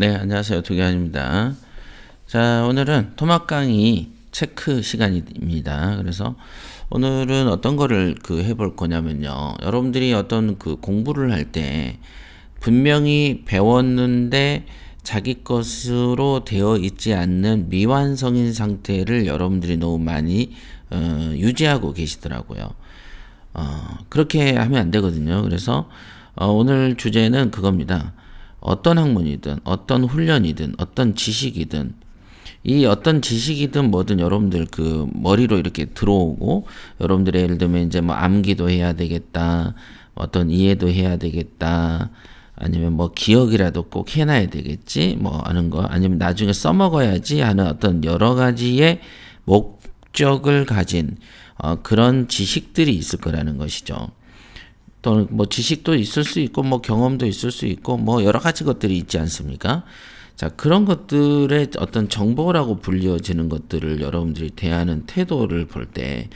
네, 안녕하세요. 도기환입니다. 자, 오늘은 토막 강의 체크 시간입니다. 그래서 오늘은 어떤 거를 해볼 거냐면요. 여러분들이 어떤 공부를 할 때 분명히 배웠는데 자기 것으로 되어 있지 않는 미완성인 상태를 여러분들이 너무 많이 유지하고 계시더라고요. 그렇게 하면 안 되거든요. 그래서 오늘 주제는 그겁니다. 어떤 학문이든 어떤 훈련이든 어떤 지식이든 이 어떤 지식이든 뭐든 여러분들 머리로 이렇게 들어오고 여러분들의 예를 들면 이제 뭐 암기도 해야 되겠다. 어떤 이해도 해야 되겠다. 아니면 뭐 기억이라도 꼭 해놔야 되겠지. 뭐 하는 거 아니면 나중에 써먹어야지 하는 어떤 여러 가지의 목적을 가진 그런 지식들이 있을 거라는 것이죠. 또는 뭐 지식도 있을 수 있고 뭐 경험도 있을 수 있고 뭐 여러 가지 것들이 있지 않습니까? 자, 그런 것들의 어떤 정보라고 불려지는 것들을 여러분들이 대하는 태도를 볼 때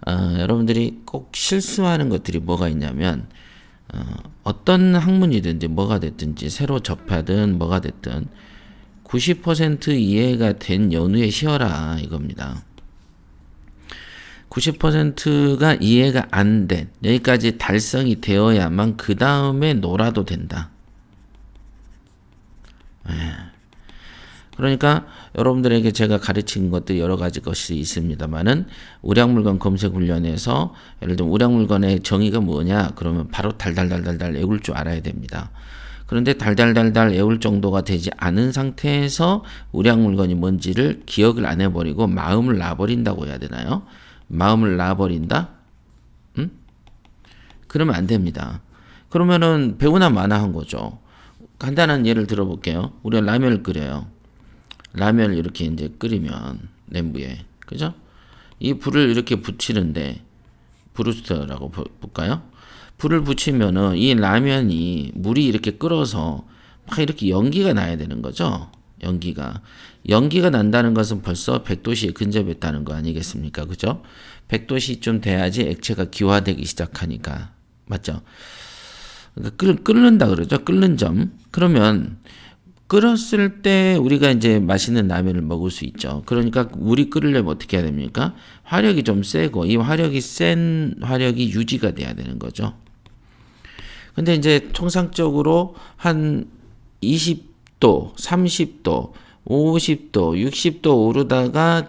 여러분들이 꼭 실수하는 것들이 뭐가 있냐면 어떤 학문이든지 뭐가 됐든지 새로 접하든 뭐가 됐든 90% 이해가 된 연후에 쉬어라 이겁니다. 90%가 이해가 안 된, 여기까지 달성이 되어야만 그 다음에 놀아도 된다. 그러니까 여러분들에게 제가 가르친 것들이 여러 가지 것이 있습니다만은 우량물건 검색 훈련에서 예를 들면 우량물건의 정의가 뭐냐 그러면 바로 달달달달달 외울 줄 알아야 됩니다. 그런데 달달달달 외울 정도가 되지 않은 상태에서 우량물건이 뭔지를 기억을 안 해버리고 마음을 놔버린다고 해야 되나요? 마음을 놔버린다? 그러면 안 됩니다. 그러면은 배우나 마나 한 거죠. 간단한 예를 들어볼게요. 우리가 라면을 끓여요. 라면을 이렇게 이제 끓이면 냄비에 그죠? 이 불을 이렇게 붙이는데 브루스터라고 볼까요? 불을 붙이면은 이 라면이 물이 이렇게 끓어서 막 이렇게 연기가 나야 되는 거죠. 연기가 난다는 것은 벌써 100도씨에 근접했다는 거 아니겠습니까? 그죠? 100도씨쯤 돼야지 액체가 기화되기 시작하니까. 맞죠? 그러니까 끓는다 그러죠. 끓는 점. 그러면 끓었을 때 우리가 이제 맛있는 라면을 먹을 수 있죠. 그러니까 물이 끓으려면 어떻게 해야 됩니까? 화력이 좀 세고 이 화력이 센 화력이 유지가 돼야 되는 거죠. 근데 이제 통상적으로 한 20도, 30도, 50도, 60도 오르다가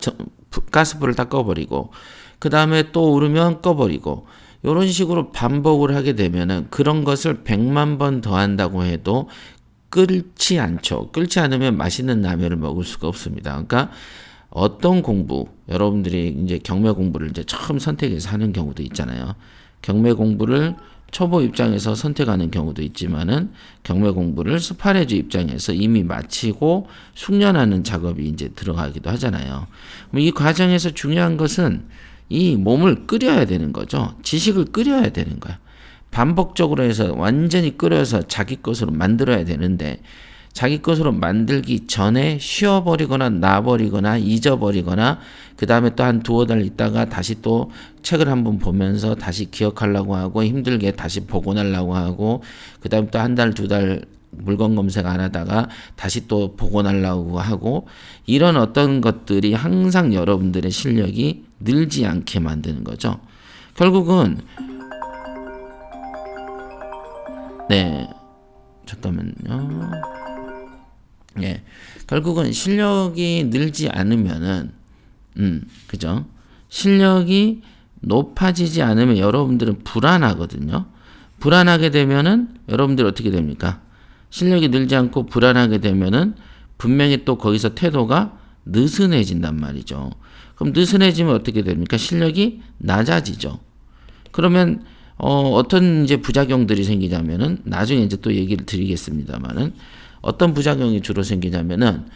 가스불을 다 꺼버리고 그 다음에 또 오르면 꺼버리고 이런 식으로 반복을 하게 되면은 그런 것을 100만 번 더 한다고 해도 끓지 않죠. 끓지 않으면 맛있는 라면을 먹을 수가 없습니다. 그러니까 어떤 공부, 여러분들이 이제 경매 공부를 이제 처음 선택해서 하는 경우도 있잖아요. 경매 공부를 초보 입장에서 선택하는 경우도 있지만은 경매 공부를 스파레주 입장에서 이미 마치고 숙련하는 작업이 이제 들어가기도 하잖아요. 이 과정에서 중요한 것은 이 몸을 끓여야 되는 거죠. 지식을 끓여야 되는 거야. 반복적으로 해서 완전히 끓여서 자기 것으로 만들어야 되는데 자기 것으로 만들기 전에 쉬어버리거나 놔버리거나 잊어버리거나 그 다음에 또 한 두어 달 있다가 다시 또 책을 한번 보면서 다시 기억하려고 하고 힘들게 다시 복원하려고 하고 그 다음에 또 한 달, 두 달 물건 검색 안 하다가 다시 또 복원하려고 하고 이런 어떤 것들이 항상 여러분들의 실력이 늘지 않게 만드는 거죠. 결국은 잠깐만요. 결국은 실력이 늘지 않으면은, 그죠? 실력이 높아지지 않으면 여러분들은 불안하거든요. 불안하게 되면은 여러분들 어떻게 됩니까? 실력이 늘지 않고 불안하게 되면은 분명히 또 거기서 태도가 느슨해진단 말이죠. 그럼 느슨해지면 어떻게 됩니까? 실력이 낮아지죠. 그러면 어떤 이제 부작용들이 생기냐면은 나중에 이제 또 얘기를 드리겠습니다만은 어떤 부작용이 주로 생기냐면은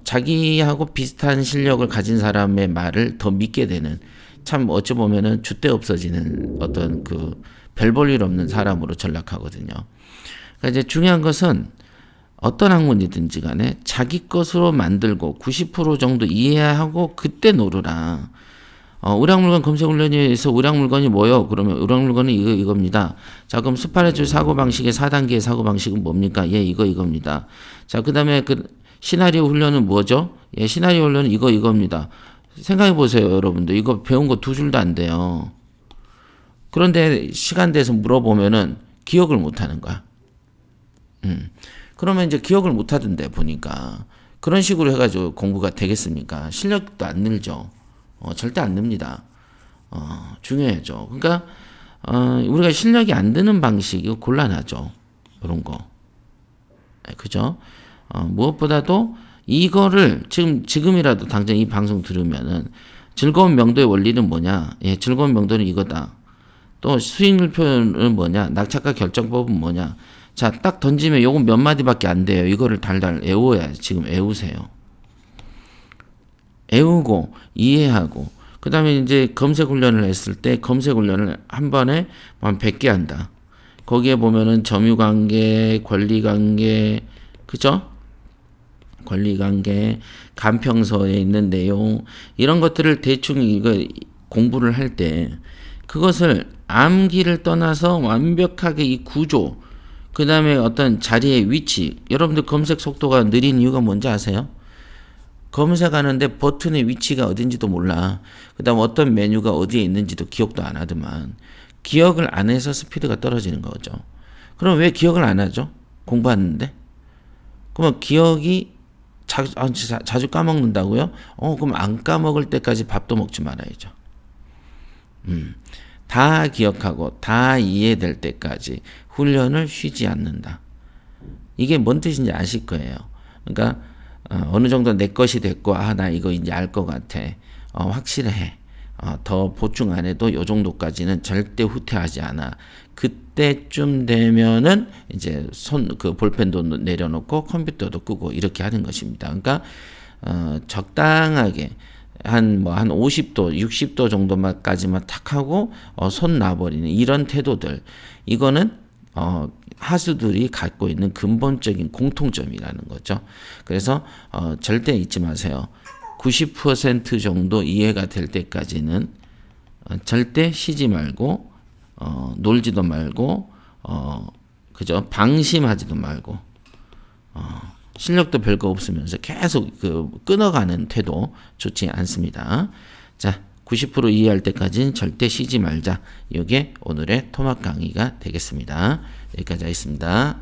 자기하고 비슷한 실력을 가진 사람의 말을 더 믿게 되는 참 어찌 보면은 줏대 없어지는 어떤 별 볼 일 없는 사람으로 전락하거든요. 그러니까 이제 중요한 것은 어떤 학문이든지 간에 자기 것으로 만들고 90% 정도 이해하고 그때 노르라. 의량물건 검색 훈련에서 의량물건이 뭐요? 그러면 의량물건은 이겁니다. 자, 그럼 스파레줄 사고방식의 4단계의 사고방식은 뭡니까? 예, 이겁니다. 자, 그 다음에 그 시나리오 훈련은 뭐죠? 예, 시나리오 훈련은 이겁니다. 생각해 보세요, 여러분들. 이거 배운 거 두 줄도 안 돼요. 그런데 시간 돼서 물어보면은 기억을 못 하는 거야. 그러면 이제 기억을 못 하던데 보니까. 그런 식으로 해가지고 공부가 되겠습니까? 실력도 안 늘죠. 절대 안 늡니다. 중요하죠. 그러니까 우리가 실력이 안 드는 방식이 곤란하죠. 이런 거. 그죠? 무엇보다도 이거를 지금이라도 당장 이 방송 들으면은 즐거운 명도의 원리는 뭐냐? 예, 즐거운 명도는 이거다. 또 수익률 표현은 뭐냐? 낙찰가 결정법은 뭐냐? 자, 딱 던지면 요건 몇 마디밖에 안 돼요. 이거를 달달 외워야 지금 외우세요. 외우고 이해하고 그 다음에 이제 검색 훈련을 했을 때 검색 훈련을 한 번에 한 100개 한다. 거기에 보면은 점유관계, 권리관계, 그죠? 권리관계, 간평서에 있는 내용 이런 것들을 대충 이거 공부를 할 때 그것을 암기를 떠나서 완벽하게 이 구조 그 다음에 어떤 자리의 위치 여러분들 검색 속도가 느린 이유가 뭔지 아세요? 검색하는데 버튼의 위치가 어딘지도 몰라. 그 다음 어떤 메뉴가 어디에 있는지도 기억도 안 하더만. 기억을 안 해서 스피드가 떨어지는 거죠. 그럼 왜 기억을 안 하죠? 공부하는데? 그러면 기억이 자주 까먹는다고요? 그럼 안 까먹을 때까지 밥도 먹지 말아야죠. 다 기억하고 다 이해될 때까지 훈련을 쉬지 않는다. 이게 뭔 뜻인지 아실 거예요. 그러니까 어느 정도 내 것이 됐고 나 이거 이제 알 것 같아. 확실해. 더 보충 안 해도 요 정도까지는 절대 후퇴하지 않아. 그때쯤 되면은 이제 그 볼펜도 내려놓고 컴퓨터도 끄고 이렇게 하는 것입니다. 그러니까 적당하게 한 50도, 60도 정도만까지만 탁 하고 손 놔버리는 이런 태도들. 이거는 하수들이 갖고 있는 근본적인 공통점이라는 거죠. 그래서 절대 잊지 마세요. 90% 정도 이해가 될 때까지는 절대 쉬지 말고 놀지도 말고 그죠? 방심하지도 말고 실력도 별거 없으면서 계속 끊어가는 태도 좋지 않습니다. 자, 90% 이해할 때까지는 절대 쉬지 말자. 이게 오늘의 토막 강의가 되겠습니다. 여기까지 하겠습니다.